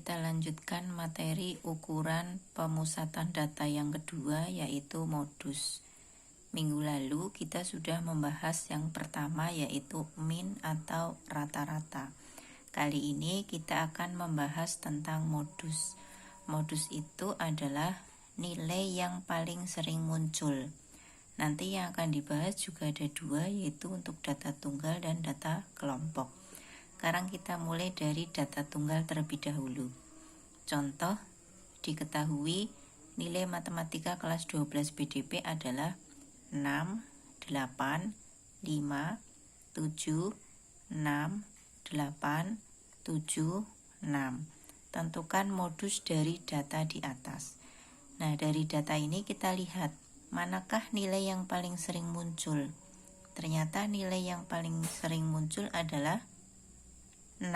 kita lanjutkan materi ukuran pemusatan data yang kedua, yaitu modus. Minggu lalu kita sudah membahas yang pertama, yaitu min atau rata-rata. Kali ini kita akan membahas tentang modus. Modus itu adalah nilai yang paling sering muncul. Nanti yang akan dibahas juga ada dua, yaitu untuk data tunggal dan data kelompok. Sekarang kita mulai dari data tunggal terlebih dahulu. Contoh, diketahui nilai matematika kelas 12 BDP adalah 6, 8, 5, 7, 6, 8, 7, 6. Tentukan modus dari data di atas. Nah, dari data ini kita lihat manakah nilai yang paling sering muncul. Ternyata nilai yang paling sering muncul adalah 6.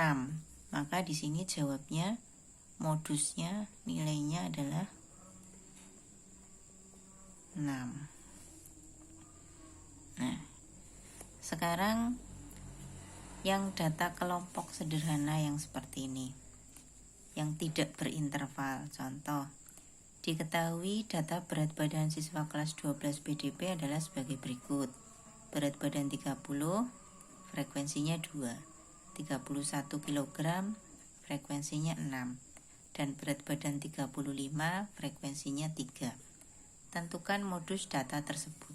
Maka di sini jawabnya modusnya nilainya adalah 6. Nah, sekarang yang data kelompok sederhana yang seperti ini, yang tidak berinterval. Contoh, diketahui data berat badan siswa kelas 12 BDP adalah sebagai berikut. Berat badan 30, frekuensinya 2. 31 kg, frekuensinya 6. Dan berat badan 35, frekuensinya 3. Tentukan modus data tersebut.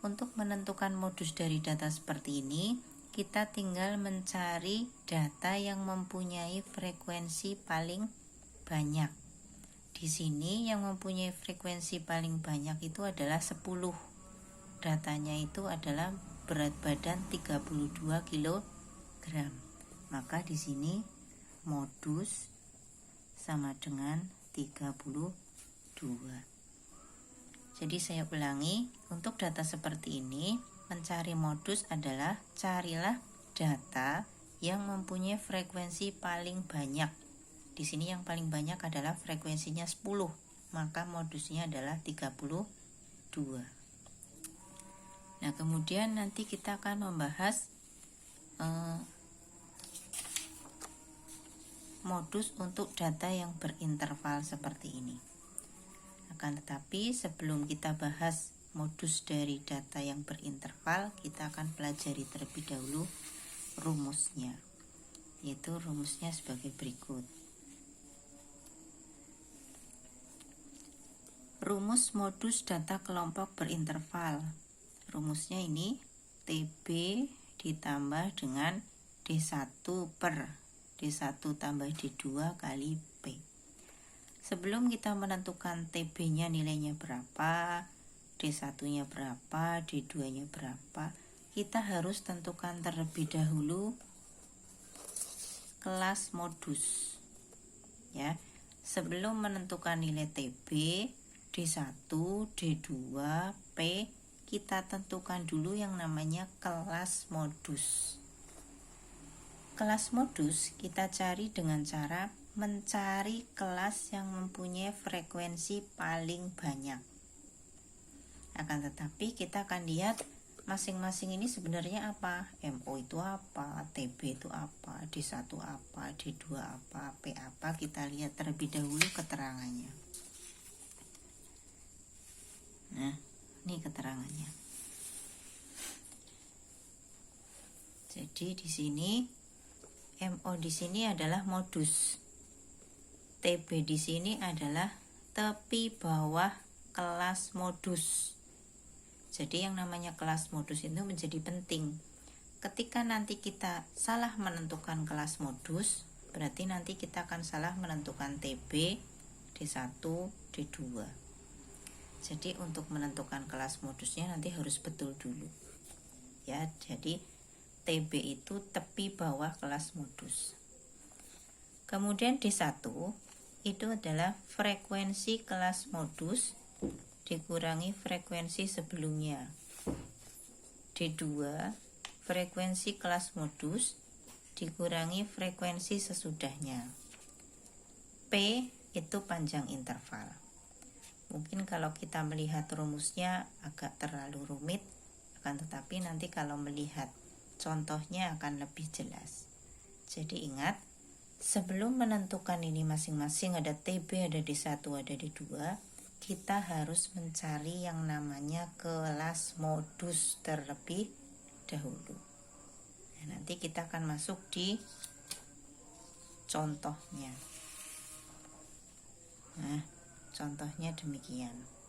Untuk menentukan modus dari data seperti ini, kita tinggal mencari data yang mempunyai frekuensi paling banyak. Di sini yang mempunyai frekuensi paling banyak itu adalah 10. Datanya itu adalah berat badan 32 kg. Maka di sini modus sama dengan 32. Jadi saya ulangi, untuk data seperti ini, mencari modus adalah carilah data yang mempunyai frekuensi paling banyak. Di sini yang paling banyak adalah frekuensinya 10, maka modusnya adalah 32. Nah, kemudian nanti kita akan membahas modus untuk data yang berinterval seperti ini. Akan tetapi sebelum kita bahas modus dari data yang berinterval, kita akan pelajari terlebih dahulu rumusnya, yaitu rumusnya sebagai berikut. Rumus modus data kelompok berinterval. Rumusnya ini TB ditambah dengan D1 per D1 tambah D2 kali P. Sebelum kita menentukan TB-nya nilainya berapa, D1-nya berapa, D2-nya berapa, kita harus tentukan terlebih dahulu kelas modus. Ya, sebelum menentukan nilai TB, D1, D2, P, kita tentukan dulu yang namanya kelas modus. Kelas modus kita cari dengan cara mencari kelas yang mempunyai frekuensi paling banyak. Akan tetapi kita akan lihat masing-masing ini sebenarnya apa. MO itu apa, TB itu apa, D1 apa, D2 apa, P apa. Kita lihat terlebih dahulu keterangannya. Nah, ini keterangannya. Jadi di sini MO di sini adalah modus. TB di sini adalah tepi bawah kelas modus. Jadi yang namanya kelas modus itu menjadi penting. Ketika nanti kita salah menentukan kelas modus, berarti nanti kita akan salah menentukan TB, D1, D2. Jadi untuk menentukan kelas modusnya nanti harus betul dulu. Ya, jadi TB itu tepi bawah kelas modus. Kemudian D1 itu adalah frekuensi kelas modus dikurangi frekuensi sebelumnya. D2 frekuensi kelas modus dikurangi frekuensi sesudahnya. P itu panjang interval. Mungkin kalau kita melihat rumusnya agak terlalu rumit, akan tetapi nanti kalau melihat contohnya akan lebih jelas. Jadi ingat, Sebelum menentukan ini masing-masing ada TB, ada D1, ada D2, kita harus mencari yang namanya kelas modus terlebih dahulu. Nah, nanti kita akan masuk di contohnya. Nah, contohnya demikian.